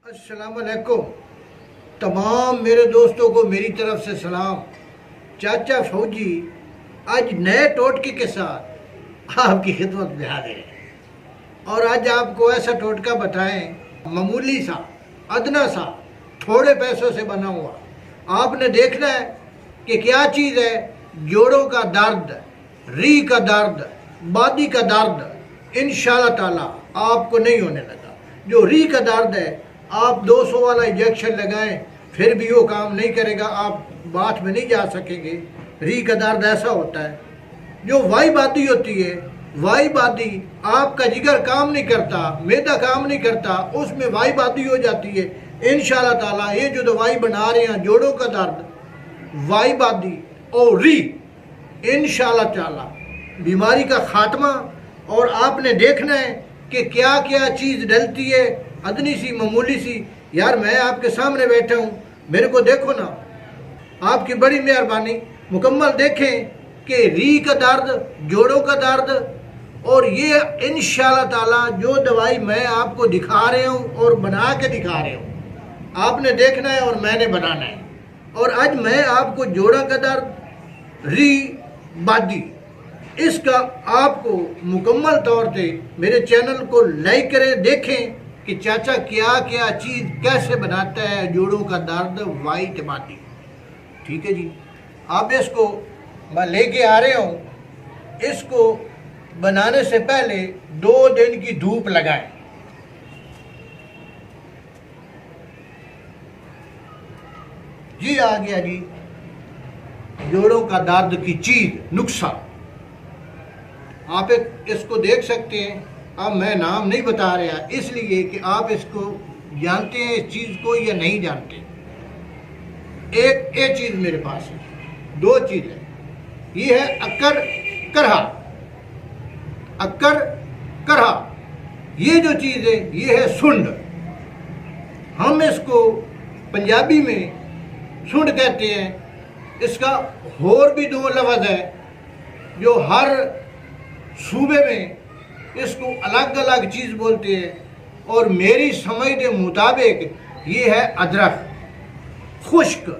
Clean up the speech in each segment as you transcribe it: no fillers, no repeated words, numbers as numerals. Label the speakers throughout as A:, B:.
A: अस्सलाम वालेकुम। तमाम मेरे दोस्तों को मेरी तरफ से सलाम। चाचा फौजी आज नए टोटके के साथ आपकी खिदमत में हाजिर है और आज आपको ऐसा टोटका बताएं, मामूली सा, अदना सा, थोड़े पैसों से बना हुआ। आपने देखना है कि क्या चीज़ है। जोड़ों का दर्द, री का दर्द, बादी का दर्द इंशाल्लाह ताला आपको नहीं होने लगा। जो री का दर्द है, आप 200 वाला इंजेक्शन लगाएं फिर भी वो काम नहीं करेगा, आप बात में नहीं जा सकेंगे। री का दर्द ऐसा होता है। जो वाई बादी होती है, वाई बादी आपका जिगर काम नहीं करता, मैदा काम नहीं करता, उसमें वाई बादी हो जाती है। इंशाल्लाह ताला ये जो दवाई बना रहे हैं, जोड़ों का दर्द, वाई बादी और री, इंशाल्लाह ताला बीमारी का खात्मा। और आपने देखना है कि क्या क्या चीज़ डलती है, अदनी सी, मामूली सी। यार मैं आपके सामने बैठा हूँ, मेरे को देखो ना, आपकी बड़ी मेहरबानी। मुकम्मल देखें कि री का दर्द, जोड़ों का दर्द, और ये इंशाल्लाह ताला जो दवाई मैं आपको दिखा रहा हूँ और बना के दिखा रहा हूँ, आपने देखना है और मैंने बनाना है। और आज मैं आपको जोड़ों का दर्द, री, बादी, इसका आपको मुकम्मल तौर पे मेरे चैनल को लाइक करें, देखें कि चाचा क्या क्या चीज़ कैसे बनाता है। जोड़ों का दर्द, वाइट बादी, ठीक है जी। आप इसको मैं लेके आ रहे हूँ। इसको बनाने से पहले 2 दिन की धूप लगाएं। जी आ गया जी जोड़ों का दर्द की चीज, नुस्खा। आप इसको देख सकते हैं। अब मैं नाम नहीं बता रहा इसलिए कि आप इसको जानते हैं इस चीज़ को या नहीं जानते। एक चीज़ मेरे पास है, 2 चीज़ है। ये है अक्कर करहा, अक्कर करहा। ये जो चीज़ है ये है सुंड। हम इसको पंजाबी में सुंड कहते हैं। इसका और भी 2 लफ्ज़ है जो हर सूबे में इसको अलग अलग चीज़ बोलते हैं। और मेरी समझ के मुताबिक ये है अदरक, खुश्क,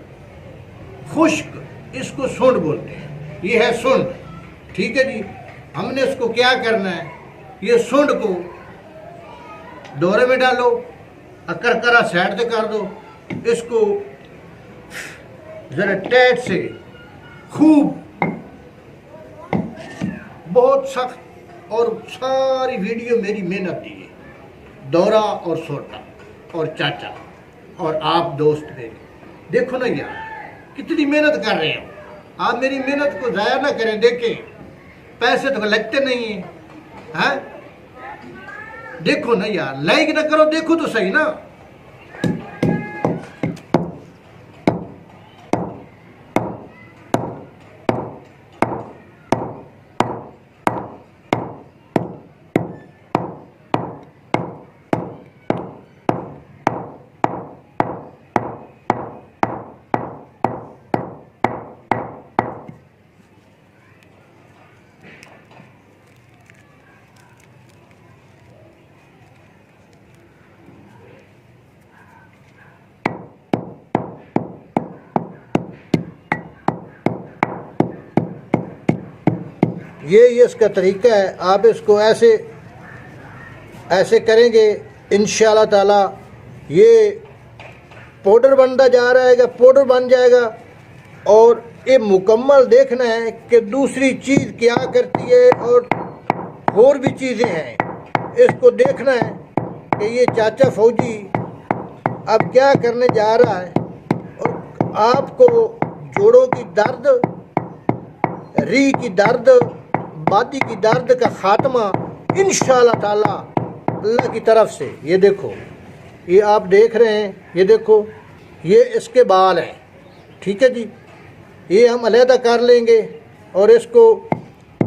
A: खुश्क इसको सुंड बोलते हैं। ये है सुंड, ठीक है जी। हमने इसको क्या करना है, ये सुंड को दौरे में डालो, अक्कर करा साइड से कर दो, इसको जरा टैट से खूब, बहुत सख्त, और सारी वीडियो मेरी मेहनत दी है। दौरा और सोटा और चाचा और आप दोस्त मेरे, देखो ना यार कितनी मेहनत कर रहे हो। आप मेरी मेहनत को ज़ाया ना करें। देखें पैसे तो लगते नहीं हैं, देखो ना यार, लाइक ना करो, देखो तो सही ना। ये इसका तरीका है। आप इसको ऐसे ऐसे करेंगे, इंशाल्लाह ताला ये पाउडर बनता जा रहा है, पाउडर बन जाएगा। और ये मुकम्मल देखना है कि दूसरी चीज़ क्या करती है और भी चीज़ें हैं। इसको देखना है कि ये चाचा फौजी अब क्या करने जा रहा है। और आपको जोड़ों की दर्द, री की दर्द, बादी की दर्द का खात्मा इंशाल्लाह ताला अल्लाह की तरफ से। ये देखो, ये आप देख रहे हैं, ये देखो, ये इसके बाल हैं, ठीक है जी। ये हम अलहदा कर लेंगे और इसको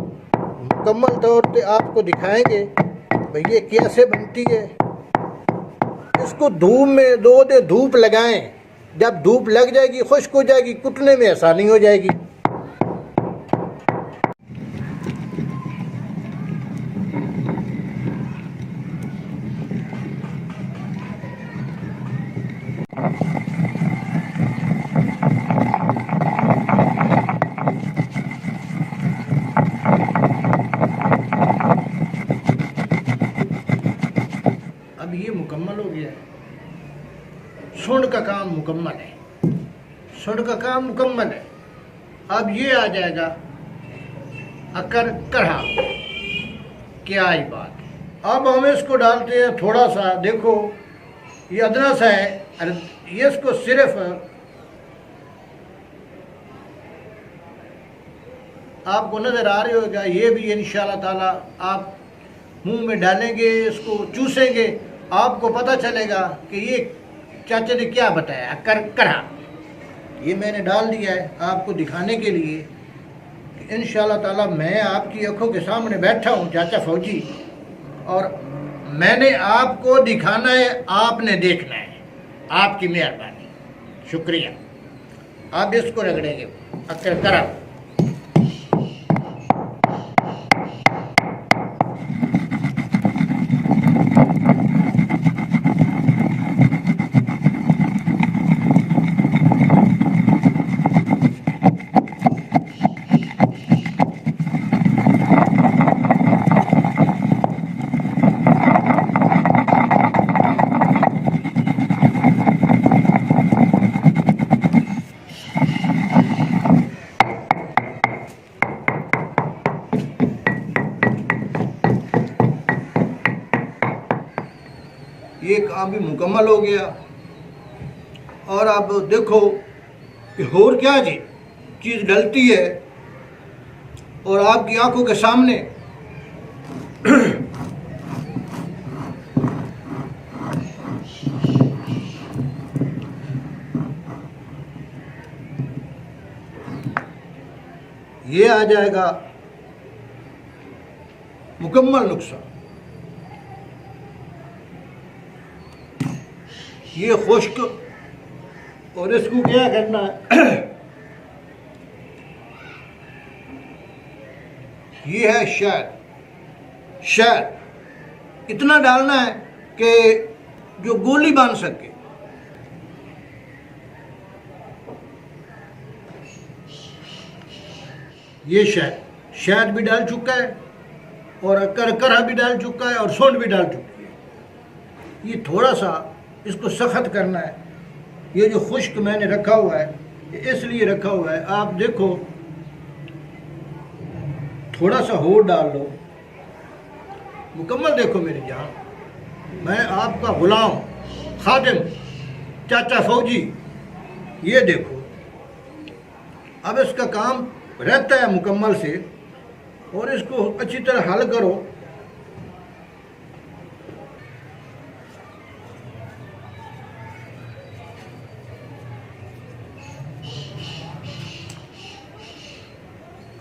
A: मुकम्मल तौर पे आपको दिखाएंगे भाई ये कैसे बनती है। इसको धूप में 2 दिन धूप लगाएं। जब धूप लग जाएगी, खुश्क हो जाएगी, कुटने में आसानी हो जाएगी। गया। सुंड का काम मुकम्मल है, सुंड का काम मुकम्मल है। अब ये आ जाएगा अकर करहा। क्या ही बात है। अब हम इसको डालते हैं थोड़ा सा, देखो ये अदना सा है, अरे ये इसको सिर्फ आपको नज़र आ रही होगा। ये भी इंशाल्लाह ताला आप मुंह में डालेंगे, इसको चूसेंगे, आपको पता चलेगा कि ये चाचा ने क्या बताया। कर करहा ये मैंने डाल दिया है आपको दिखाने के लिए कि इंशाल्लाह ताला मैं आपकी आंखों के सामने बैठा हूँ चाचा फौजी, और मैंने आपको दिखाना है, आपने देखना है। आपकी मेहरबानी, शुक्रिया। आप इसको रगड़ेंगे अक्कर करा। ये काम भी मुकम्मल हो गया। और अब देखो कि और क्या जी चीज़ डलती है और आपकी आंखों के सामने ये आ जाएगा मुकम्मल नुस्खा। ये खुश्क, और इसको क्या करना है ये है शहद। शहद इतना डालना है कि जो गोली बांध सके। ये शहद भी डाल चुका है और करकरा भी डाल चुका है और सोंड भी डाल चुकी है। ये थोड़ा सा इसको सख्त करना है। ये जो खुश्क मैंने रखा हुआ है ये इसलिए रखा हुआ है, आप देखो थोड़ा सा और डाल लो। मुकम्मल देखो मेरी जान, मैं आपका गुलाम खादिम चाचा फौजी। ये देखो अब इसका काम रहता है मुकम्मल से, और इसको अच्छी तरह हल करो।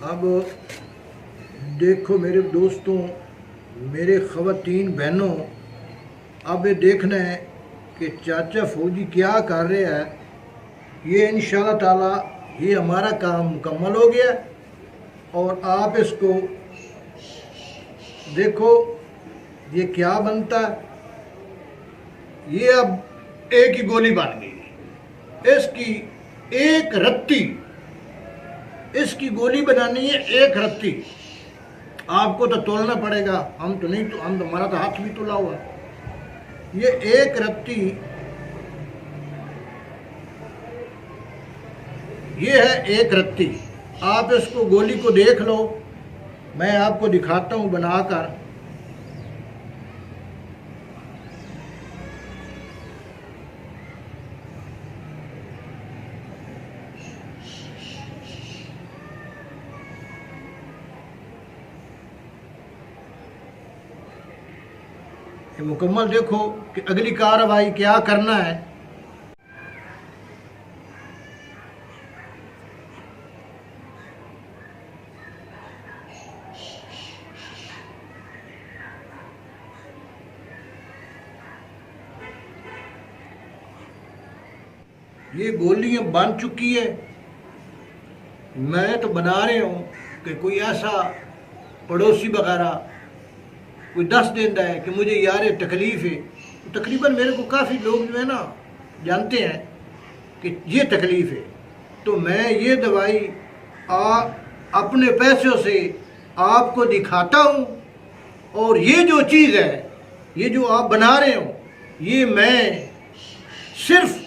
A: अब देखो मेरे दोस्तों, मेरे ख़वातीन बहनों, अब ये देखना है कि चाचा फौजी क्या कर रहे हैं। ये इंशाल्लाह ताला ये हमारा काम मुकम्मल हो गया। और आप इसको देखो ये क्या बनता है। ये अब एक ही गोली बन गई। इसकी एक रत्ती, इसकी गोली बनानी है एक रत्ती। आपको तो तोलना पड़ेगा, हम तो नहीं, तो हम तो, हमारा तो हाथ भी तोला हुआ है। ये एक रत्ती, ये है एक रत्ती। आप इसको गोली को देख लो, मैं आपको दिखाता हूँ बनाकर। ये मुकम्मल देखो कि अगली कार्रवाई क्या करना है। ये गोलियां बन चुकी है। मैं तो बना रहे हूँ कि कोई ऐसा पड़ोसी वगैरह कोई दस देता है कि मुझे यार ये तकलीफ़ है, तो तकरीबन मेरे को काफ़ी लोग जो है ना जानते हैं कि ये तकलीफ़ है, तो मैं ये दवाई अपने पैसों से आपको दिखाता हूँ। और ये जो चीज़ है, ये जो आप बना रहे हो, ये मैं सिर्फ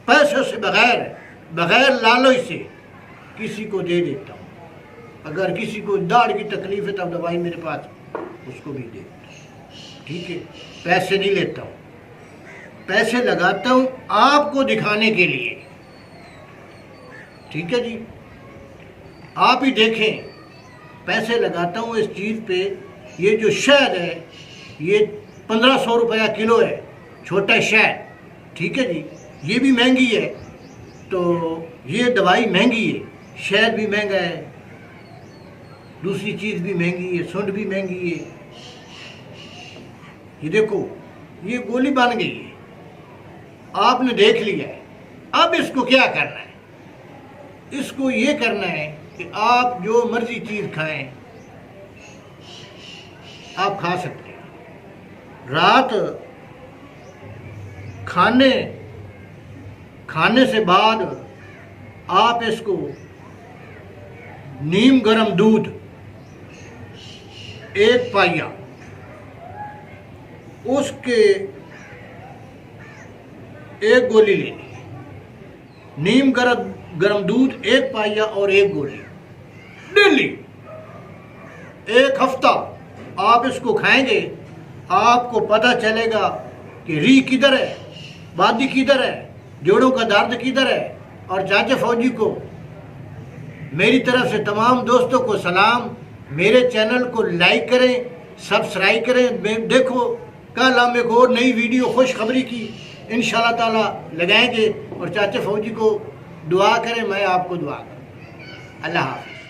A: पैसों से बगैर लालच से किसी को दे देता हूँ। अगर किसी को दाढ़ की तकलीफ है तब दवाई मेरे पास उसको भी दे देता हूँ, ठीक है। पैसे नहीं लेता हूँ, पैसे लगाता हूँ आपको दिखाने के लिए, ठीक है जी। आप ही देखें, पैसे लगाता हूँ इस चीज़ पे। ये जो शहद है ये 1500 रुपया किलो है, छोटा शहद, ठीक है जी। ये भी महंगी है, तो ये दवाई महंगी है, शहद भी महंगा है, दूसरी चीज़ भी महंगी है, सुंड भी महंगी है। ये देखो ये गोली बन गई है, आपने देख लिया है। अब इसको क्या करना है? इसको ये करना है कि आप जो मर्जी चीज़ खाएं आप खा सकते हैं। रात खाने से बाद आप इसको नीम गर्म दूध 1 पाइया, उसके 1 गोली लेनी है। नीम गर्म दूध 1 पाइया और 1 गोली डेली 1 हफ्ता आप इसको खाएंगे, आपको पता चलेगा कि री किधर है, वादी किधर है, जोड़ों का दर्द किधर है। और चाचा फौजी को मेरी तरफ से तमाम दोस्तों को सलाम। मेरे चैनल को लाइक करें, सब्सक्राइब करें। देखो कल हम एक और नई वीडियो खुशखबरी की इंशाल्लाह ताला लगाएंगे। और चाचा फौजी को दुआ करें, मैं आपको दुआ करूँ। अल्लाह हाफ़िज़।